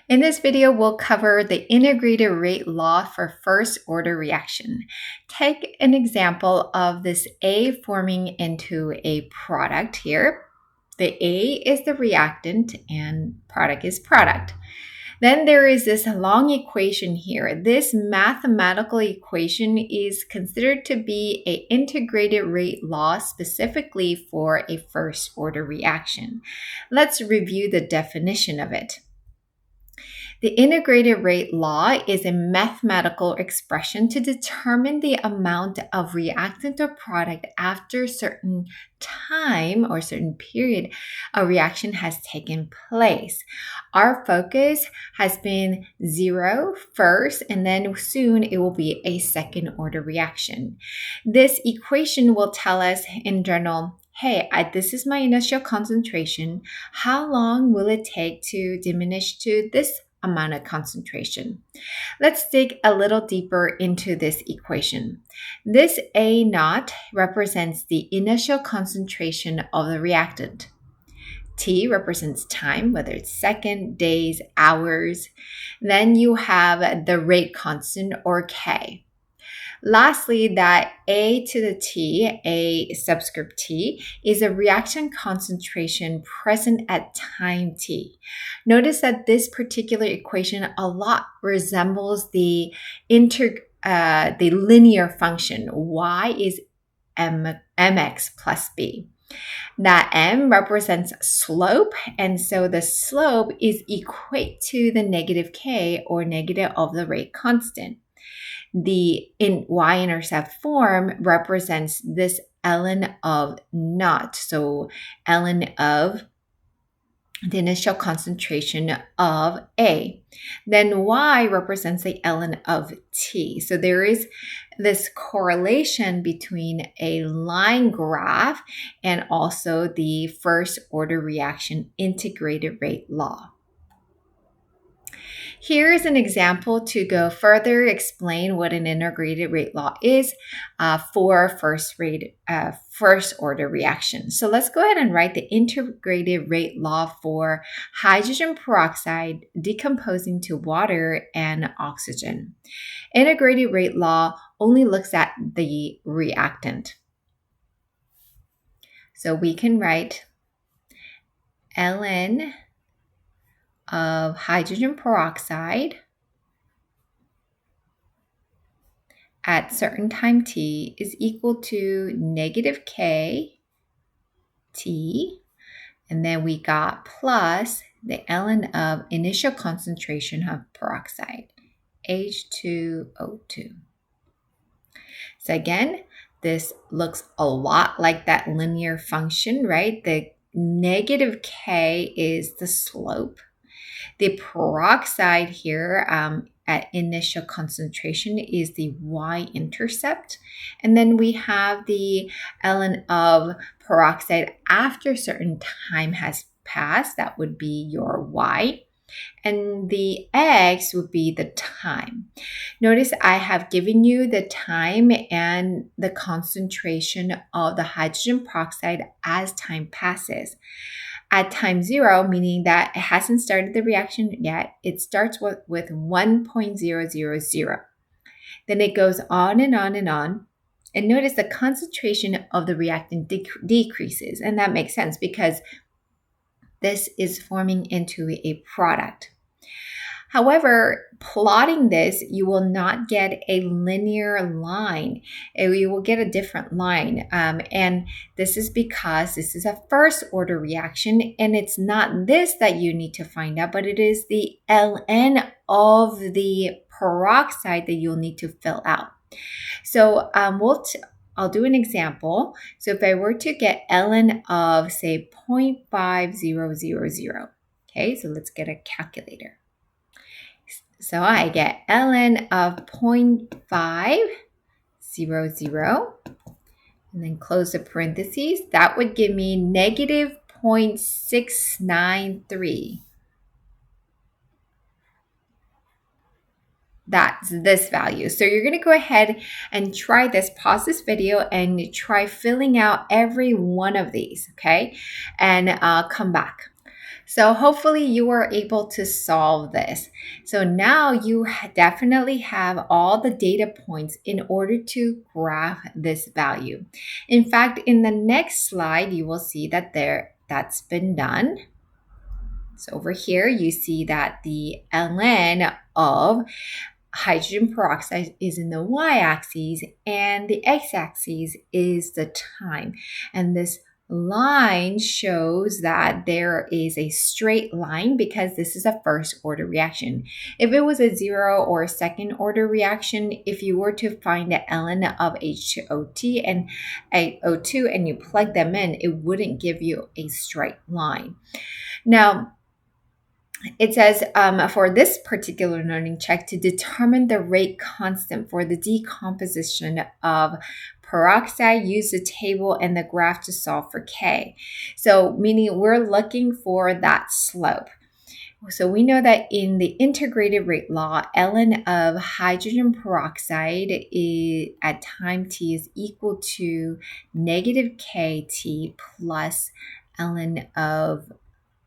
In this video, we'll cover the integrated rate law for first order reaction. Take an example of this A forming into a product here. The A is the reactant and product is product. Then there is this long equation here. This mathematical equation is considered to be an integrated rate law specifically for a first order reaction. Let's review the definition of it. The integrated rate law is a mathematical expression to determine the amount of reactant or product after a certain time or certain period a reaction has taken place. Our focus has been 0 first, and then soon it will be a second order reaction. This equation will tell us in general, hey, this is my initial concentration. How long will it take to diminish to this amount of concentration? Let's dig a little deeper into this equation. This A naught represents the initial concentration of the reactant. T represents time, whether it's second, days, hours. Then you have the rate constant, or K. Lastly, that A to the T, A subscript T, is a reaction concentration present at time T. Notice that this particular equation a lot resembles the linear function. Y is mx plus b. That m represents slope, and so the slope is equate to the negative k, or negative of the rate constant. The y-intercept form represents this ln of naught. So ln of the initial concentration of A. Then y represents the ln of t. So there is this correlation between a line graph and also the first order reaction integrated rate law. Here is an example to go further explain what an integrated rate law is for first order reaction. So let's go ahead and write the integrated rate law for hydrogen peroxide decomposing to water and oxygen. Integrated rate law only looks at the reactant. So we can write ln of hydrogen peroxide at certain time t is equal to negative k t, and then we got plus the ln of initial concentration of peroxide, H2O2. So again, this looks a lot like that linear function, right? The negative k is the slope. The peroxide here at initial concentration is the y-intercept. And then we have the ln of peroxide after a certain time has passed. That would be your y. And the x would be the time. Notice I have given you the time and the concentration of the hydrogen peroxide as time passes. At time 0, meaning that it hasn't started the reaction yet, it starts with 1.000. Then it goes on and on and on. And notice the concentration of the reactant decreases. And that makes sense because this is forming into a product. However, plotting this, you will not get a linear line. You will get a different line. And this is because this is a first order reaction, and it's not this that you need to find out, but it is the ln of the peroxide that you'll need to fill out. So I'll do an example. So if I were to get ln of, say, 0.5000, okay, so let's get a calculator. So I get ln of 0.500, and then close the parentheses. That would give me negative 0.693. That's this value. So you're going to go ahead and try this, pause this video and try filling out every one of these, okay? And come back. So hopefully you were able to solve this. So now you definitely have all the data points in order to graph this value. In fact, in the next slide, you will see that that's been done. So over here, you see that the ln of hydrogen peroxide is in the y-axis and the x-axis is the time. And this line shows that there is a straight line because this is a first order reaction. If it was a 0 or a second order reaction, if you were to find the ln of H2O and O2 and you plug them in, it wouldn't give you a straight line. Now, it says for this particular learning check to determine the rate constant for the decomposition of peroxide, use the table and the graph to solve for K. So meaning we're looking for that slope. So we know that in the integrated rate law, ln of hydrogen peroxide at time t is equal to negative kt plus ln of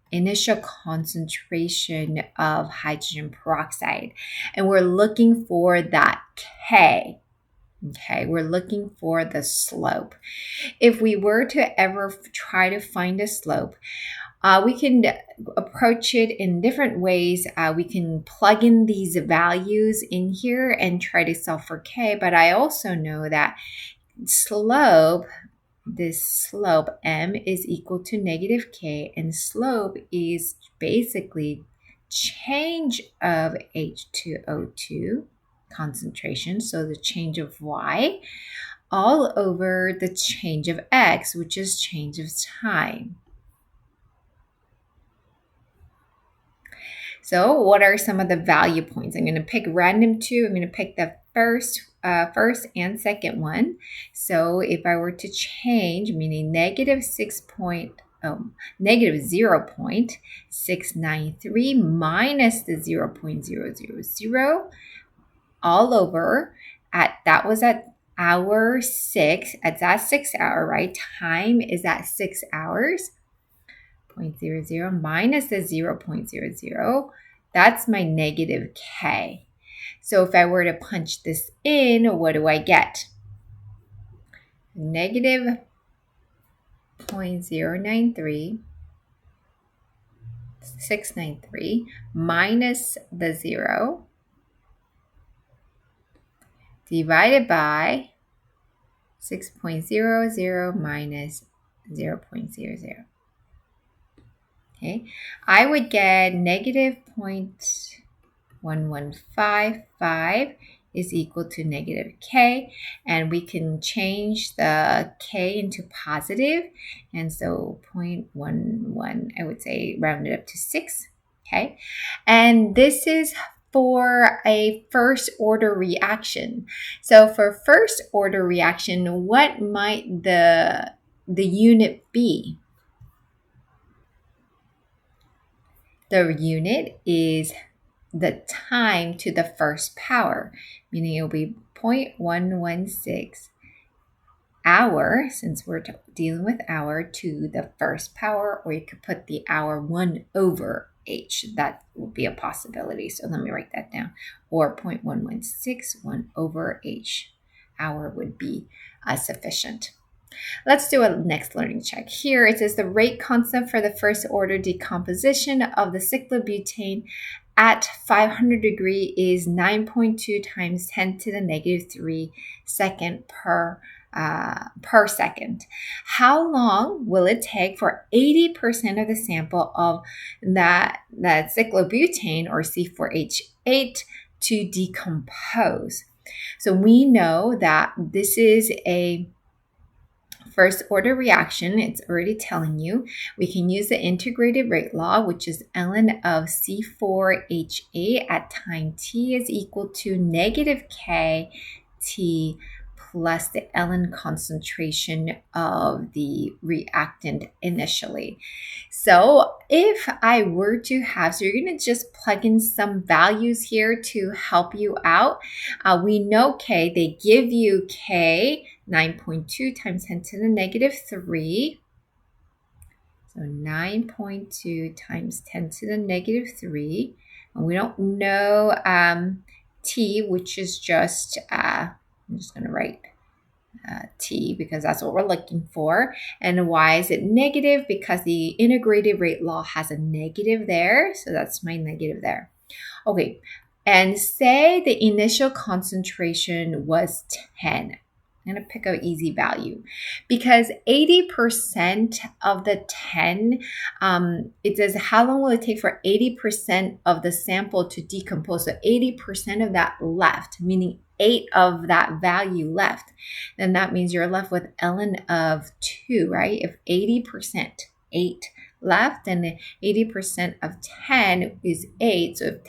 initial concentration of hydrogen peroxide. And we're looking for that K. Okay, we're looking for the slope. If we were to ever try to find a slope, we can approach it in different ways. We can plug in these values in here and try to solve for K, but I also know that this slope m is equal to negative k, and slope is basically change of H2O2 concentration, so the change of y, all over the change of x, which is change of time. So what are some of the value points? I'm going to pick random two. I'm going to pick the first and second one. So if I were to change, meaning negative 0.693 minus the 0.000 all over that was at hour 6. It's at 6 hour, right? Time is at 6 hours. 0.00 minus the 0.00, that's my negative k. So if I were to punch this in, what do I get? Negative 0.093, 693 minus the 0 divided by 6.00 minus 0.00. Okay, I would get negative 0.1155 is equal to negative k, and we can change the k into positive, and so 0.11, I would say round it up to 6, okay? And this is for a first order reaction. So for first order reaction, what might the unit be? The unit is the time to the first power, meaning it will be 0.116 hour, since we're dealing with hour, to the first power, or you could put the hour 1 over h. That would be a possibility. So let me write that down. Or 0.116 1 over h. Hour would be sufficient. Let's do a next learning check. Here it says the rate constant for the first order decomposition of the cyclobutane at 500 degree is 9.2 times 10 to the negative 3 second per second. How long will it take for 80% of the sample of that cyclobutane, or C4H8, to decompose? So we know that this is a first order reaction. It's already telling you. We can use the integrated rate law, which is ln of C4H8 at time t is equal to negative kt plus the ln concentration of the reactant initially. So if I were to have, so you're going to just plug in some values here to help you out. We know K, they give you K 9.2 times 10 to the negative 3. So 9.2 times 10 to the negative 3. And we don't know t, which is just, I'm just going to write t because that's what we're looking for. And why is it negative? Because the integrated rate law has a negative there. So that's my negative there. Okay. And say the initial concentration was 10. I'm going to pick an easy value because 80% of the 10, it says how long will it take for 80% of the sample to decompose? So 80% of that left, meaning 8 of that value left. Then that means you're left with ln of 2, right? If 80%, 8 left, and 80% of 10 is 8. So if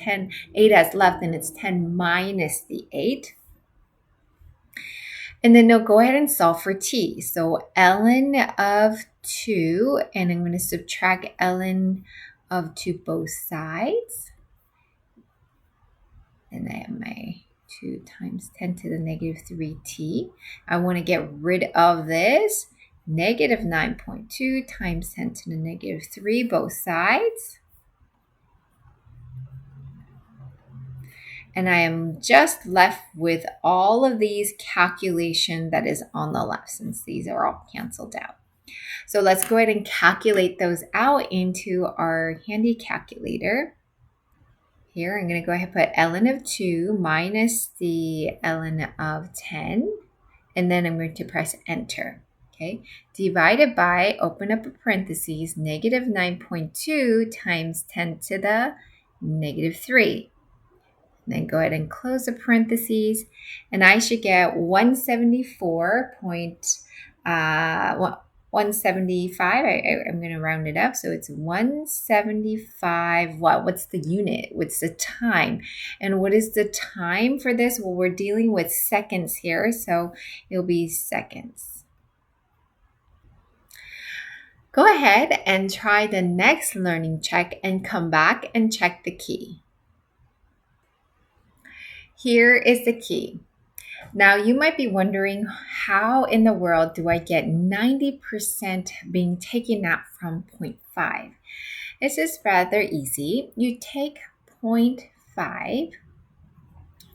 8 has left, then it's 10 minus the 8. And then now go ahead and solve for t. So ln of 2, and I'm going to subtract ln of 2 both sides. And I have my 2 times 10 to the negative 3t. I want to get rid of this. Negative 9.2 times 10 to the negative 3 both sides. And I am just left with all of these calculation that is on the left since these are all canceled out. So let's go ahead and calculate those out into our handy calculator. Here, I'm going to go ahead and put ln of 2 minus the ln of 10. And then I'm going to press enter. Okay, divided by, open up a parentheses, negative 9.2 times 10 to the negative 3. Then go ahead and close the parentheses, and I should get 175. I'm going to round it up. So it's 175. What's the unit? What's the time? And what is the time for this? Well, we're dealing with seconds here, so it'll be seconds. Go ahead and try the next learning check and come back and check the key. Here is the key. Now, you might be wondering, how in the world do I get 90% being taken out from 0.5? This is rather easy. You take 0.50.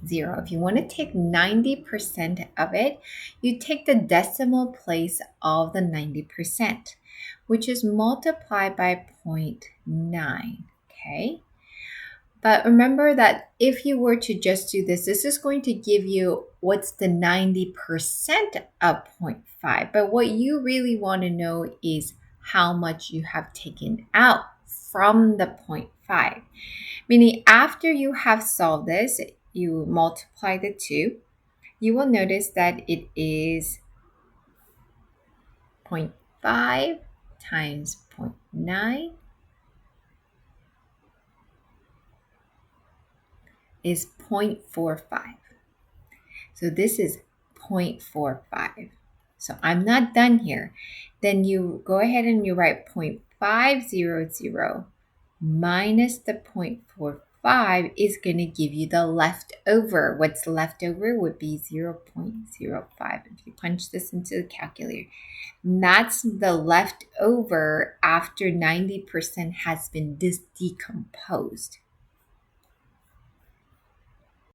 If you want to take 90% of it, you take the decimal place of the 90%, which is multiplied by 0.9, okay? But remember that if you were to just do this, this is going to give you what's the 90% of 0.5. But what you really want to know is how much you have taken out from the 0.5. Meaning after you have solved this, you multiply the 2. You will notice that it is 0.5 times 0.9 is 0.45. So this is 0.45. So I'm not done here. Then you go ahead and you write 0.500 minus the 0.45 is going to give you the leftover. What's left over would be 0.05. If you punch this into the calculator, and that's the leftover after 90% has been decomposed.